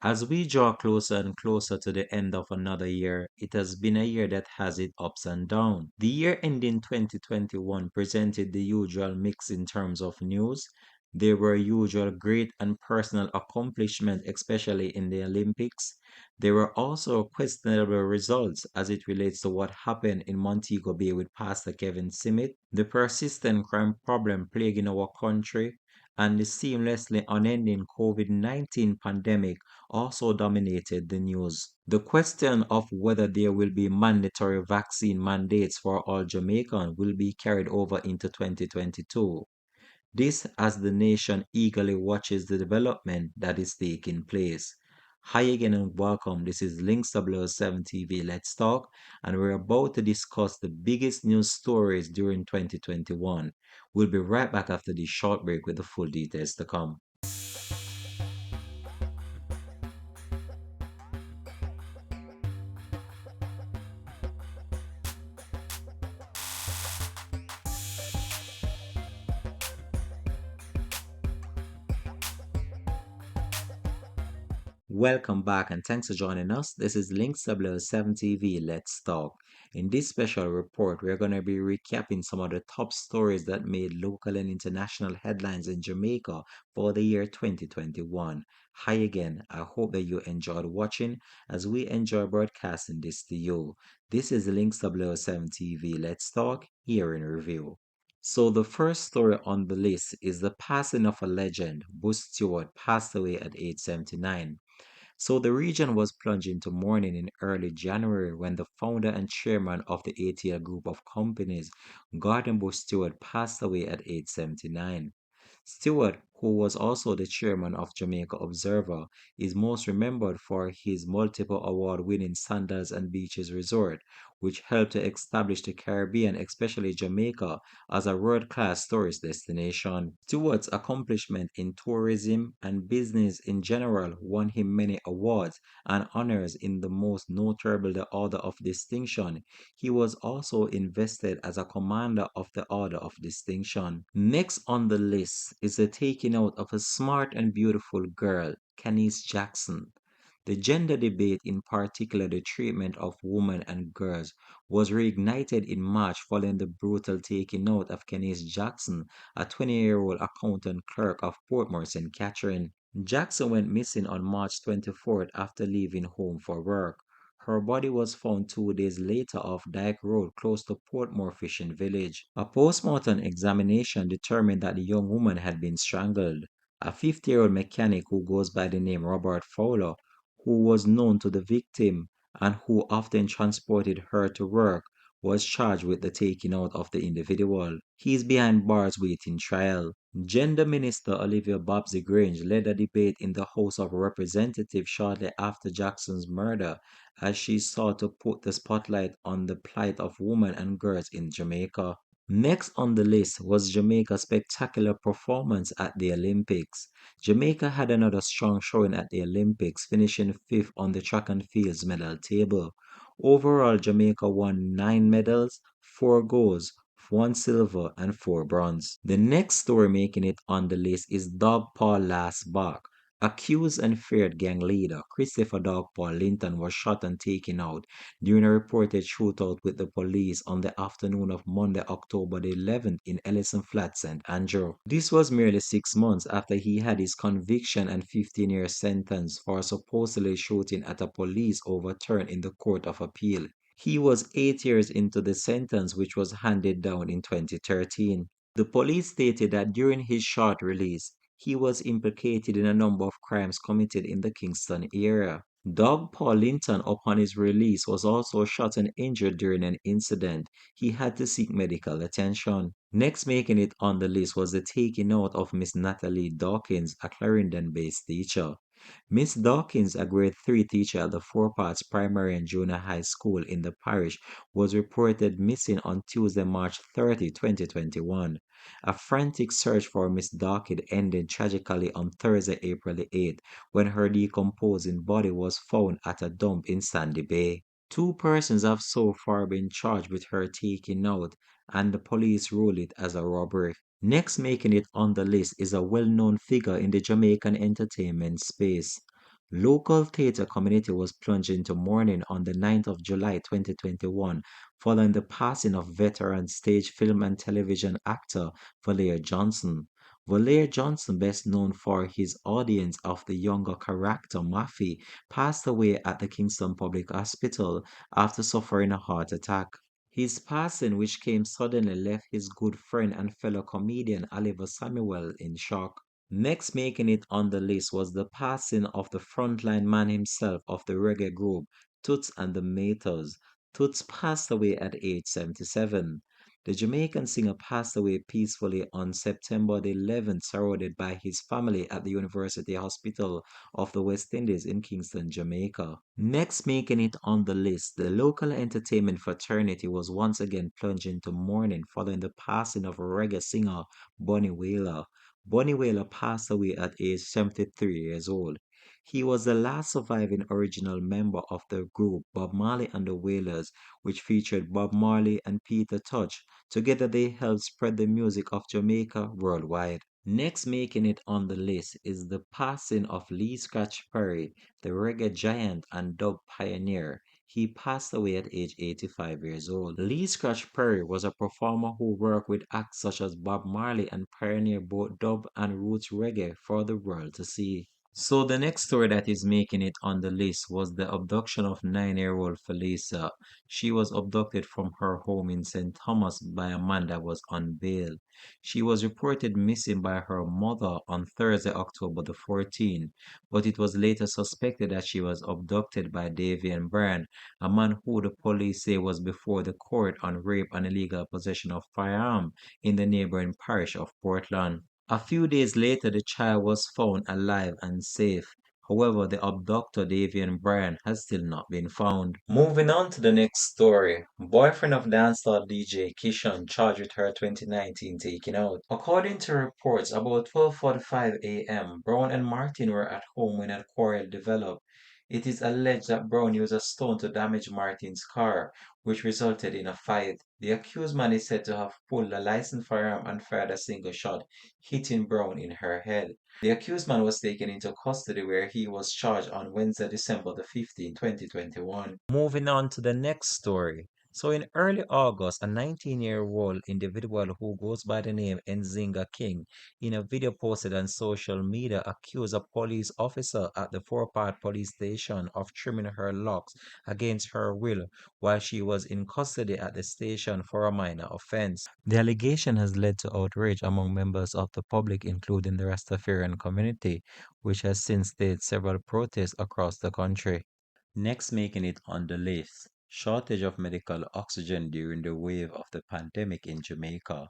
As we draw closer and closer to the end of another year, it has been a year that has its ups and downs. The year ending 2021 presented the usual mix in terms of news. There were usual great and personal accomplishments, especially in the Olympics. There were also questionable results as it relates to what happened in Montego Bay with Pastor Kevin Simmons, the persistent crime problem plaguing our country, and the seamlessly unending COVID-19 pandemic also dominated the news. The question of whether there will be mandatory vaccine mandates for all Jamaicans will be carried over into 2022. This as the nation eagerly watches the development that is taking place. Hi again and welcome. This is Links 007 TV Let's Talk, and we're about to discuss the biggest news stories during 2021. We'll be right back after this short break with the full details to come. Welcome back and thanks for joining us. This is Links 007 TV Let's Talk. In this special report, we're going to be recapping some of the top stories that made local and international headlines in Jamaica for the year 2021. Hi again. I hope that you enjoyed watching as we enjoy broadcasting this to you. This is Links 007 TV Let's Talk here in review. So the first story on the list is the passing of a legend. Bush Stewart passed away at age 79. So the region was plunged into mourning in early January when the founder and chairman of the ATL group of companies, Gordon Bush Stewart, passed away at age 79. Stewart, who was also the chairman of Jamaica Observer, is most remembered for his multiple award-winning Sandals and Beaches Resort, which helped to establish the Caribbean, especially Jamaica, as a world-class tourist destination. Stewart's accomplishment in tourism and business in general won him many awards and honors, in the most notable the Order of Distinction. He was also invested as a commander of the Order of Distinction. Next on the list is the taking out of a smart and beautiful girl, Kenise Jackson. The gender debate, in particular the treatment of women and girls, was reignited in March following the brutal taking out of Kenise Jackson, a 20-year-old accountant clerk of Portmore St. Catherine. Jackson went missing on March 24th after leaving home for work. Her body was found 2 days later off Dyke Road close to Portmore Fishing Village. A postmortem examination determined that the young woman had been strangled. A 50-year-old mechanic who goes by the name Robert Fowler, who was known to the victim and who often transported her to work, was charged with the taking out of the individual. He is behind bars waiting trial. Gender Minister Olivia Babsy Grange led a debate in the House of Representatives shortly after Jackson's murder as she sought to put the spotlight on the plight of women and girls in Jamaica. Next on the list was Jamaica's spectacular performance at the Olympics. Jamaica had another strong showing at the Olympics, finishing fifth on the track and fields medal table. Overall, Jamaica won 9 medals, 4 golds, 1 silver, and 4 bronze. The next story making it on the list is Dog Paul Last Bark. Accused and feared gang leader Christopher Dog Paul Linton was shot and taken out during a reported shootout with the police on the afternoon of Monday, October the 11th in Ellison Flat, St. Andrew. This was merely 6 months after he had his conviction and 15-year sentence for supposedly shooting at a police overturned in the Court of Appeal. He was 8 years into the sentence, which was handed down in 2013. The police stated that during his short release, he was implicated in a number of crimes committed in the Kingston area. Doug Paul Linton, upon his release, was also shot and injured during an incident. He had to seek medical attention. Next making it on the list was the taking out of Miss Natalie Dawkins, a Clarendon-based teacher. Miss Dawkins, a grade 3 teacher at the Four Parts Primary and Junior High School in the parish, was reported missing on Tuesday, March 30, 2021. A frantic search for Miss Dawkins ended tragically on Thursday, April 8, when her decomposing body was found at a dump in Sandy Bay. 2 persons have so far been charged with her taking out, and the police ruled it as a robbery. Next making it on the list is a well-known figure in the Jamaican entertainment space. Local theatre community was plunged into mourning on the 9th of July 2021 following the passing of veteran stage, film, and television actor Valere Johnson. Valere Johnson, best known for his audience of the younger character Maffy, passed away at the Kingston Public Hospital after suffering a heart attack. His passing, which came suddenly, left his good friend and fellow comedian Oliver Samuel in shock. Next making it on the list was the passing of the frontline man himself of the reggae group, Toots and the Maytals. Toots passed away at age 77. The Jamaican singer passed away peacefully on September the 11th, surrounded by his family at the University Hospital of the West Indies in Kingston, Jamaica. Next making it on the list, the local entertainment fraternity was once again plunged into mourning following the passing of reggae singer Bonnie Whaler. Bonnie Whaler passed away at age 73 years old. He was the last surviving original member of the group Bob Marley and the Wailers, which featured Bob Marley and Peter Tosh. Together they helped spread the music of Jamaica worldwide. Next making it on the list is the passing of Lee Scratch Perry, the reggae giant and dub pioneer. He passed away at age 85 years old. Lee Scratch Perry was a performer who worked with acts such as Bob Marley and pioneered both dub and roots reggae for the world to see. So the next story that is making it on the list was the abduction of 9-year-old Felisa. She was abducted from her home in St. Thomas by a man that was on bail. She was reported missing by her mother on Thursday, October the 14th, but it was later suspected that she was abducted by Davian Brand, a man who the police say was before the court on rape and illegal possession of firearm in the neighboring parish of Portland. A few days later, the child was found alive and safe. However, the abductor, Davian Bryan, has still not been found. Moving on to the next story. Boyfriend of dancehall DJ Kishon charged with her 2019 taking out. According to reports, about 12:45 a.m., Brown and Martin were at home when a quarrel developed. It is alleged that Brown used a stone to damage Martin's car, which resulted in a fight. The accused man is said to have pulled a licensed firearm and fired a single shot, hitting Brown in her head. The accused man was taken into custody where he was charged on Wednesday, December the 15th, 2021. Moving on to the next story. So in early August, a 19-year-old individual who goes by the name Nzinga King in a video posted on social media accused a police officer at the Four-Part police station of trimming her locks against her will while she was in custody at the station for a minor offense. The allegation has led to outrage among members of the public, including the Rastafarian community, which has since staged several protests across the country. Next making it on the list, shortage of medical oxygen during the wave of the pandemic in Jamaica.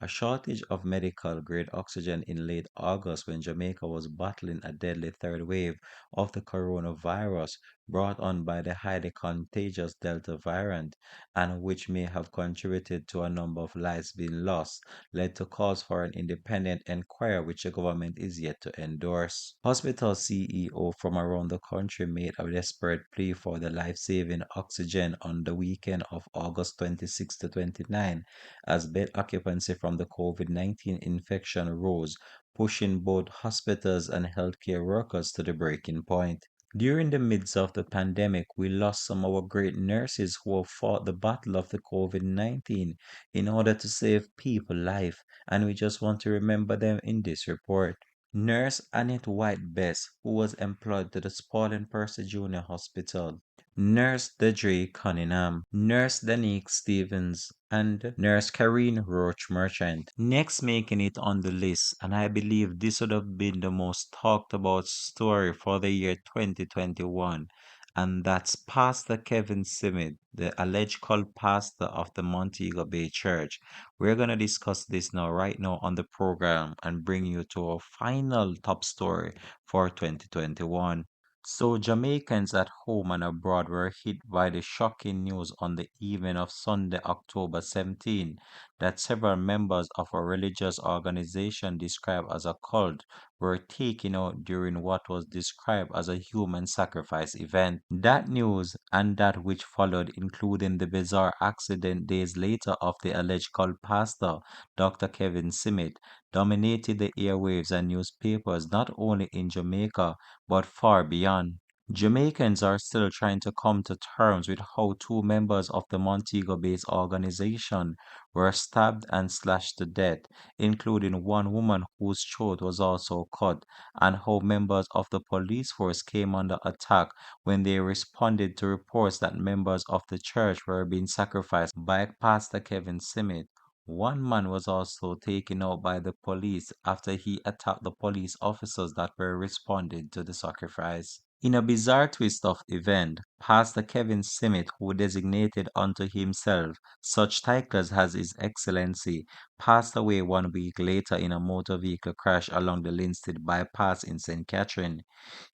A shortage of medical grade oxygen in late August when Jamaica was battling a deadly third wave of the coronavirus brought on by the highly contagious Delta variant and which may have contributed to a number of lives being lost, led to calls for an independent inquiry which the government is yet to endorse. Hospital CEO from around the country made a desperate plea for the life-saving oxygen on the weekend of August 26 to 29 as bed occupancy from the COVID-19 infection rose, pushing both hospitals and healthcare workers to the breaking point. During the midst of the pandemic, we lost some of our great nurses who have fought the battle of the COVID-19 in order to save people life, and we just want to remember them in this report. Nurse Annette White Best, who was employed to the Spalding Percy Junior Hospital, Nurse Deirdre Cunningham, Nurse Danique Stevens, and Nurse Karine Roach Merchant. Next making it on the list, and I believe this would have been the most talked about story for the year 2021, and that's Pastor Kevin Simmons, the alleged cult pastor of the Montego Bay Church. We're going to discuss this now, right now on the program, and bring you to our final top story for 2021. So, Jamaicans at home and abroad were hit by the shocking news on the evening of Sunday, October 17, that several members of a religious organization described as a cult were taken out during what was described as a human sacrifice event. That news and that which followed, including the bizarre accident days later of the alleged cult pastor, Dr. Kevin Simmet, dominated the airwaves and newspapers not only in Jamaica but far beyond. Jamaicans are still trying to come to terms with how two members of the Montego based organization were stabbed and slashed to death, including one woman whose throat was also cut, and how members of the police force came under attack when they responded to reports that members of the church were being sacrificed by Pastor Kevin Simmet. One man was also taken out by the police after he attacked the police officers that were responding to the sacrifice. In a bizarre twist of event, Pastor Kevin Simmet, who designated unto himself such titles as His Excellency, passed away 1 week later in a motor vehicle crash along the Linstead bypass in St. Catherine.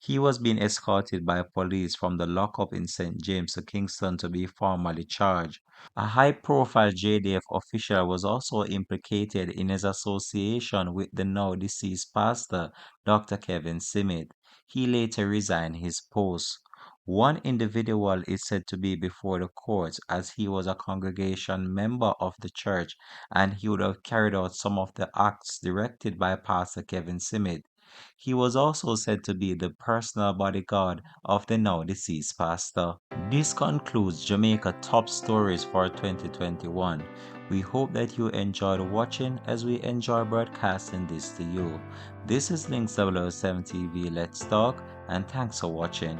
He was being escorted by police from the lockup in St. James to Kingston to be formally charged. A high-profile JDF official was also implicated in his association with the now deceased pastor, Dr. Kevin Simmet. He later resigned his post. One individual is said to be before the courts as he was a congregation member of the church and he would have carried out some of the acts directed by Pastor Kevin Simmet. He was also said to be the personal bodyguard of the now deceased pastor. This concludes Jamaica Top Stories for 2021. We hope that you enjoyed watching as we enjoy broadcasting this to you. This is Links 007 TV Let's Talk, and thanks for watching.